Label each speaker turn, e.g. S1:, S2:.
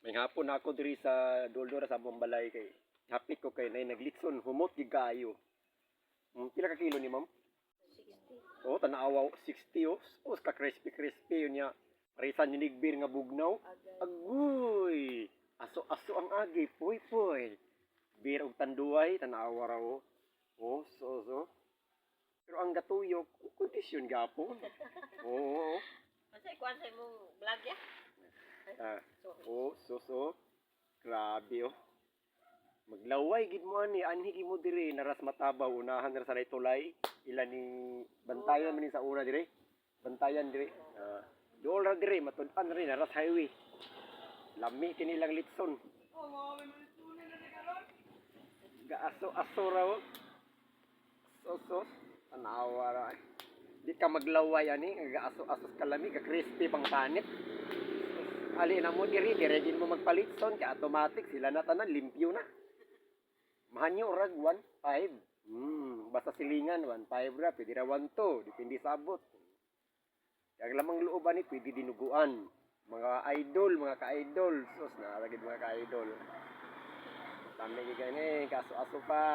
S1: May hapon ako diri sa Doldora sa Bombalay kay hapit ko kay nay naglitson humot gid kaayo. Pila ka kilo ni ma'am?
S2: 60.
S1: Oh, tanawa 60 oh. Oh, ka crispy crispy yun niya. Parisan ni nigbir nga bugnaw. Agoy! Aso-aso ang agi, puy puy. Bir og tanduay tanawa raw. Oh, so. Pero ang gatuyok, kondisyon gapon. Oo.
S2: Masay kuan sa imong vlog ya?
S1: Ah, so. Grabe oh. Maglaway gid mo ani anhi gid mo diri naras matabaw unahan ra sa tulay ila ning bantayan man ni sa una diri. Bantayan diri. Dool ra diri matud-an rin naras highway. Lami kini lang litson. Gaaso-aso raw. So. Tanawa ra. Di ka maglaway ani gaaso-aso kalami ka crispy pang panit. Ali na mo diri gid mo magpalitson ka automatic sila na tanan limpyo na. Mahanyo rag 1.5. Basta silingan 1.5 ra, pwede ra 1.2, depende sa abot. Kag lamang loob ani pwede dinuguan. Mga idol, mga ka-idol, sus na lagi mga ka-idol. Tama gid gani, kaso-aso pa.